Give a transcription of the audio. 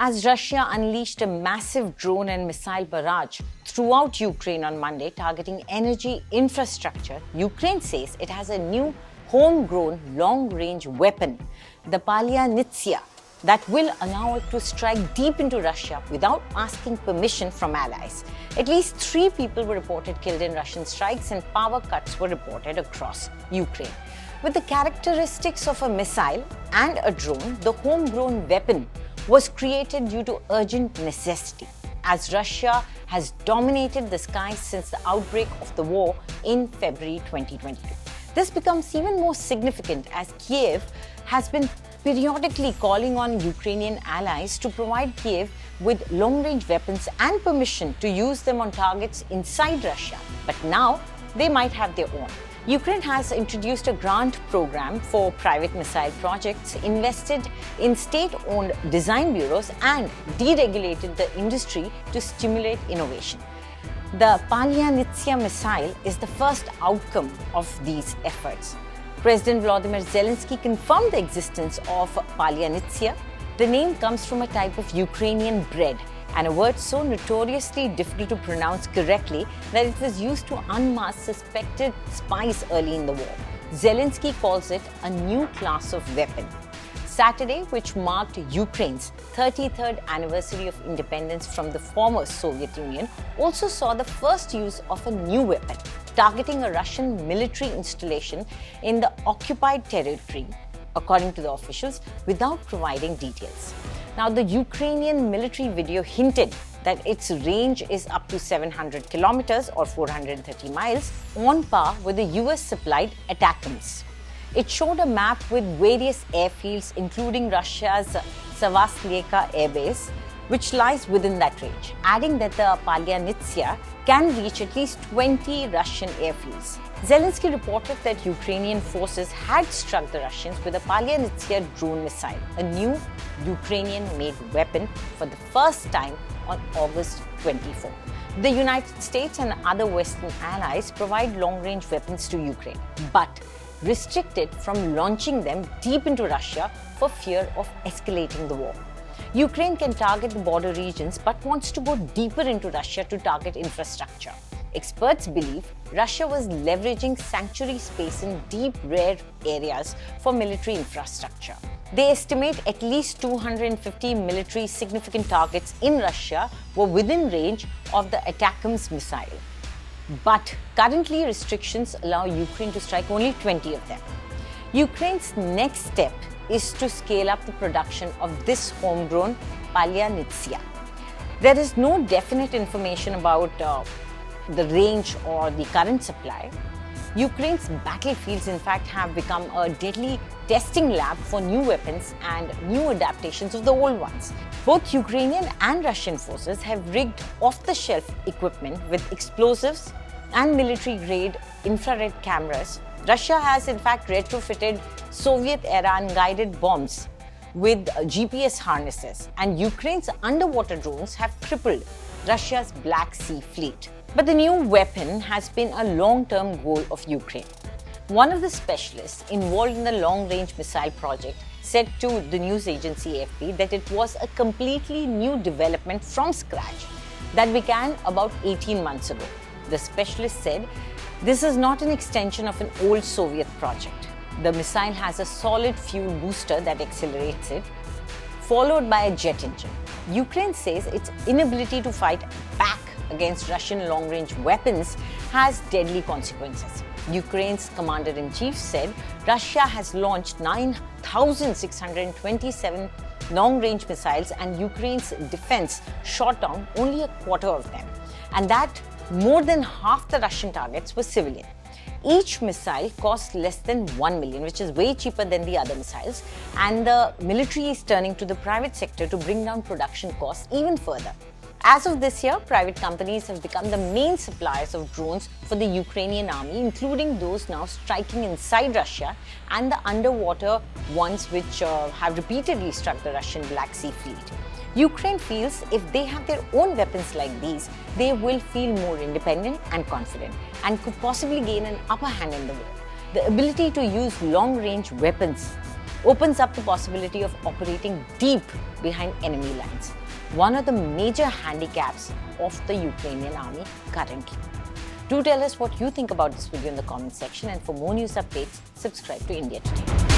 as Russia unleashed a massive drone and missile barrage throughout Ukraine on Monday, targeting energy infrastructure. Ukraine says it has a new homegrown long-range weapon, the Palianytsia, that will allow it to strike deep into Russia without asking permission from allies. At least 3 people were reported killed in Russian strikes and power cuts were reported across Ukraine. With the characteristics of a missile and a drone, the homegrown weapon was created due to urgent necessity, as Russia has dominated the skies since the outbreak of the war in February 2022. This becomes even more significant as Kyiv has been periodically calling on Ukrainian allies to provide Kyiv with long-range weapons and permission to use them on targets inside Russia. But now they might have their own. Ukraine has introduced a grant program for private missile projects, invested in state-owned design bureaus, and deregulated the industry to stimulate innovation. The Palianytsia missile is the first outcome of these efforts. President Volodymyr Zelenskyy confirmed the existence of Palianytsia. The name comes from a type of Ukrainian bread and a word so notoriously difficult to pronounce correctly that it was used to unmask suspected spies early in the war. Zelenskyy calls it a new class of weapon. Saturday, which marked Ukraine's 33rd anniversary of independence from the former Soviet Union, also saw the first use of a new weapon, targeting a Russian military installation in the occupied territory, according to the officials, without providing details. Now, the Ukrainian military video hinted that its range is up to 700 kilometers or 430 miles, on par with the US-supplied ATACMS. It showed a map with various airfields, including Russia's Savaslyeka airbase, which lies within that range, adding that the Palianytsia can reach at least 20 Russian airfields. Zelenskyy reported that Ukrainian forces had struck the Russians with a Palianytsia drone missile, a new Ukrainian-made weapon, for the first time on August 24. The United States and other Western allies provide long-range weapons to Ukraine, but restrict it from launching them deep into Russia for fear of escalating the war. Ukraine can target the border regions but wants to go deeper into Russia to target infrastructure. Experts believe Russia was leveraging sanctuary space in deep, rare areas for military infrastructure. They estimate at least 250 military significant targets in Russia were within range of the ATACMS missile. But currently, restrictions allow Ukraine to strike only 20 of them. Ukraine's next step is to scale up the production of this homegrown Palianytsia. There is no definite information about the range or the current supply. Ukraine's battlefields, in fact, have become a deadly testing lab for new weapons and new adaptations of the old ones. Both Ukrainian and Russian forces have rigged off-the-shelf equipment with explosives and military-grade infrared cameras. Russia has, in fact, retrofitted Soviet-era unguided bombs with GPS harnesses, and Ukraine's underwater drones have crippled Russia's Black Sea fleet. But the new weapon has been a long-term goal of Ukraine. One of the specialists involved in the long-range missile project said to the news agency AFP that it was a completely new development from scratch that began about 18 months ago. The specialist said, "This is not an extension of an old Soviet project. The missile has a solid fuel booster that accelerates it, followed by a jet engine." Ukraine says its inability to fight back against Russian long-range weapons has deadly consequences. Ukraine's commander-in-chief said Russia has launched 9,627 long-range missiles and Ukraine's defense shot down only a quarter of them, and that more than half the Russian targets were civilian. Each missile costs less than 1 million, which is way cheaper than the other missiles, and the military is turning to the private sector to bring down production costs even further. As of this year, private companies have become the main suppliers of drones for the Ukrainian army, including those now striking inside Russia and the underwater ones which have repeatedly struck the Russian Black Sea fleet. Ukraine feels if they have their own weapons like these, they will feel more independent and confident and could possibly gain an upper hand in the war. The ability to use long-range weapons opens up the possibility of operating deep behind enemy lines, one of the major handicaps of the Ukrainian army currently. Do tell us what you think about this video in the comment section, and for more news updates, subscribe to India Today.